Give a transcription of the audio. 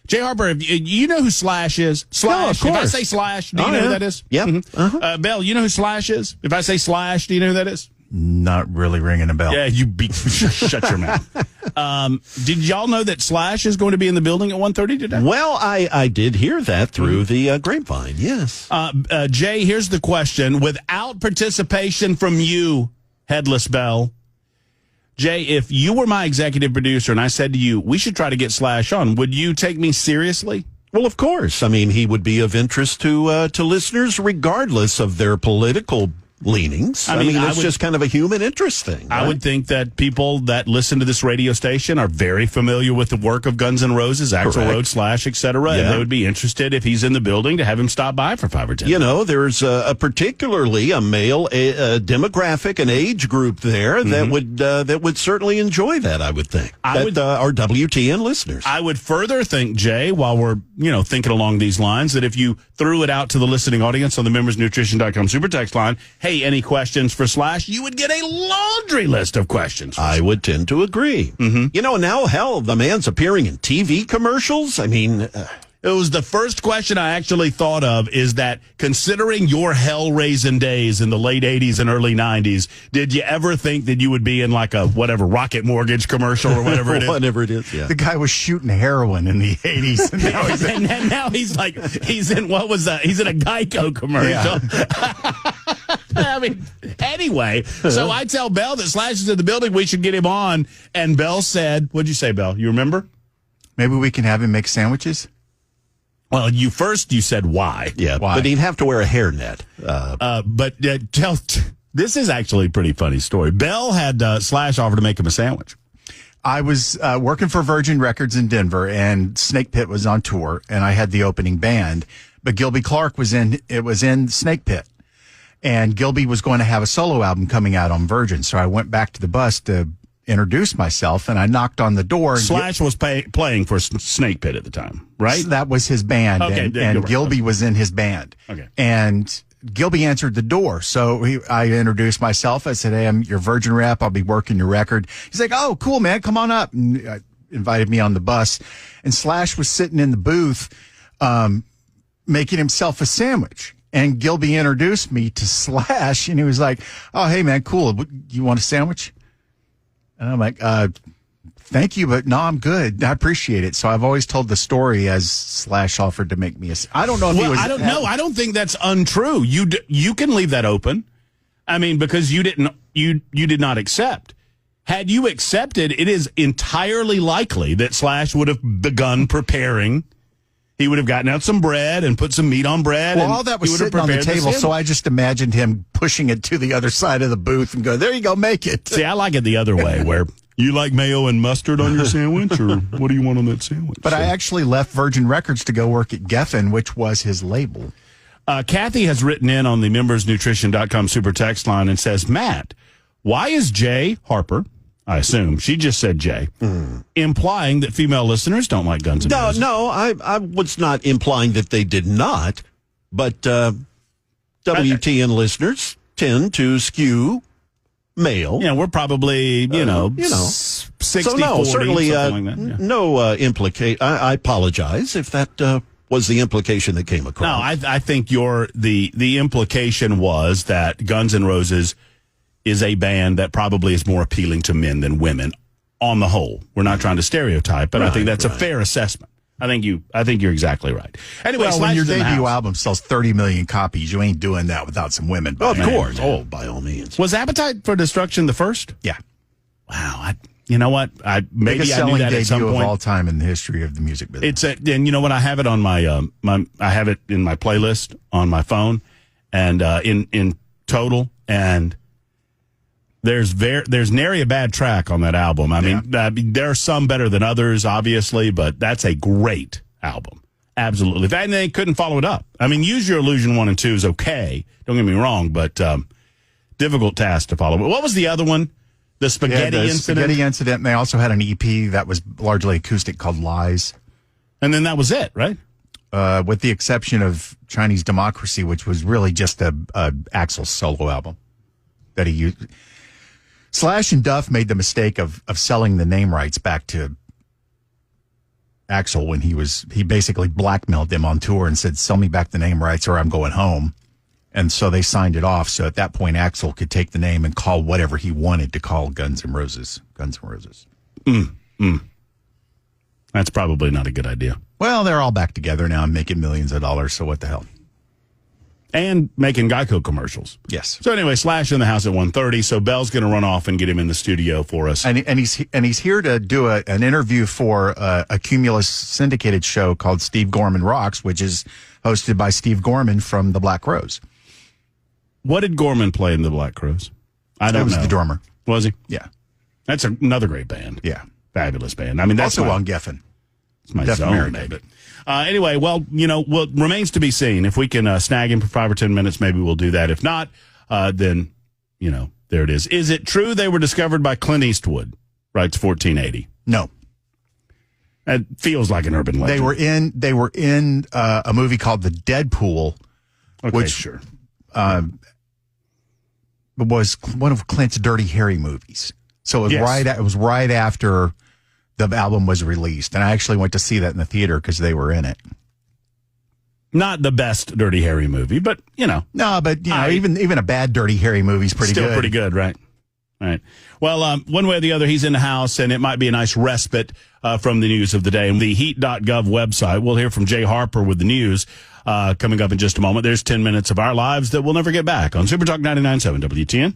Jay Harper, you know who Slash is? Slash. No, of course. If I say Slash, do you know who that is? Yeah. Mm-hmm. Bel, you know who Slash is? If I say Slash, do you know who that is? Not really ringing a bell. Yeah, shut your mouth. Did y'all know that Slash is going to be in the building at 1:30 today? Well, I did hear that through the grapevine, yes. Jay, here's the question. Without participation from you, Headless Bell, Jay, if you were my executive producer and I said to you, we should try to get Slash on, would you take me seriously? Well, of course. I mean, he would be of interest to listeners regardless of their political leanings. I mean, it's just kind of a human interest thing. Right? I would think that people that listen to this radio station are very familiar with the work of Guns N' Roses, Axl Rose, Slash, etc., and they would be interested if he's in the building to have him stop by for 5 or 10 minutes. You know, there's particularly a male demographic, an age group there that would certainly enjoy that, I would think. Our WTN listeners. I would further think, Jay, while we're thinking along these lines, that if you threw it out to the listening audience on the membersnutrition.com super text line, hey, any questions for Slash? You would get a laundry list of questions. I would tend to agree. Mm-hmm. Now, hell, the man's appearing in TV commercials. I mean, it was the first question I actually thought of is that considering your hell-raising days in the late 80s and early 90s, did you ever think that you would be in like a Rocket Mortgage commercial or whatever it is? Whatever it is, yeah. The guy was shooting heroin in the 80s. And now he's in he's in a Geico commercial. Yeah. I mean, anyway, so I tell Bel that Slash is in the building. We should get him on. And Bel said, what'd you say, Bel? You remember? Maybe we can have him make sandwiches? Well, you said why. Yeah, why? But he'd have to wear a hairnet. This is actually a pretty funny story. Bel had Slash offer to make him a sandwich. I was working for Virgin Records in Denver, and Snake Pit was on tour, and I had the opening band. But Gilby Clarke was in Snake Pit. And Gilby was going to have a solo album coming out on Virgin. So I went back to the bus to introduce myself, and I knocked on the door. And Slash was playing for Snake Pit at the time, right? That was his band, okay, and Gilby was in his band. Okay. And Gilby answered the door. So I introduced myself. I said, hey, I'm your Virgin rep. I'll be working your record. He's like, oh, cool, man. Come on up. And invited me on the bus. And Slash was sitting in the booth making himself a sandwich. And Gilby introduced me to Slash, and he was like, oh, hey, man, cool. You want a sandwich? And I'm like, thank you, but no, I'm good. I appreciate it. So I've always told the story as Slash offered to make me I don't know if he was... I don't know. I don't think that's untrue. You can leave that open. I mean, because you did not accept. Had you accepted, it is entirely likely that Slash would have begun preparing. He would have gotten out some bread and put some meat on bread. Well, all that was sitting on the table, so I just imagined him pushing it to the other side of the booth and go, there you go, make it. See, I like it the other way, where you like mayo and mustard on your sandwich, or what do you want on that sandwich? But I actually left Virgin Records to go work at Geffen, which was his label. Kathy has written in on the membersnutrition.com super text line and says, Matt, why is Jay Harper... I assume. She just said Jay, implying that female listeners don't like Guns N' Roses. No, I was not implying that they did not, but WTN listeners tend to skew male. Yeah, we're probably, 60, so no, 40, certainly something like that. Yeah. No implication. I apologize if that was the implication that came across. No, I think the implication was that Guns N' Roses is a band that probably is more appealing to men than women on the whole. We're not trying to stereotype, but I think that's a fair assessment. I think you're exactly right. Anyway, well, when your debut album sells 30 million copies, you ain't doing that without some women. Of course. Oh, by all means. Was Appetite for Destruction the first? Yeah. Wow. You know what? Maybe I knew that at some point. Of all time in the history of the music business. And you know what? I have it on my I have it in my playlist on my phone, and in total, and there's nary a bad track on that album. I mean, there are some better than others, obviously, but that's a great album. Absolutely. And they couldn't follow it up. I mean, Use Your Illusion 1 and 2 is okay. Don't get me wrong, but difficult task to follow. But what was the other one? The Spaghetti Incident? Spaghetti Incident. And they also had an EP that was largely acoustic called Lies. And then that was it, right? With the exception of Chinese Democracy, which was really just a Axl solo album that he used. Slash and Duff made the mistake of selling the name rights back to Axl when he basically blackmailed them on tour and said, sell me back the name rights or I'm going home. And so they signed it off. So at that point, Axl could take the name and call whatever he wanted to call Guns N' Roses. Guns N' Roses. That's probably not a good idea. Well, they're all back together now and making millions of dollars. So what the hell? And making Geico commercials. Yes. So anyway, Slash in the house at 1:30. So Bel's going to run off and get him in the studio for us. And he's here to do an interview for a Cumulus syndicated show called Steve Gorman Rocks, which is hosted by Steve Gorman from the Black Crowes. What did Gorman play in the Black Crowes? I don't know. He was the drummer. Was he? Yeah. That's another great band. Yeah. Fabulous band. I mean, that's also on Geffen. It's my zone, baby. Anyway, well, what remains to be seen. If we can snag him for 5 or 10 minutes, maybe we'll do that. If not, then, there it is. Is it true they were discovered by Clint Eastwood? Writes 1480. No. It feels like an urban legend. They were in a movie called The Deadpool, which was one of Clint's Dirty Harry movies. So it was right after the album was released, and I actually went to see that in the theater because they were in it. Not the best Dirty Harry movie, but No, but even a bad Dirty Harry movie is pretty good. Still pretty good, right? Right. Well, one way or the other, he's in the house, and it might be a nice respite from the news of the day. And the heat.gov website, we'll hear from Jay Harper with the news coming up in just a moment. There's 10 minutes of our lives that we'll never get back on Super Talk 99.7 WTN.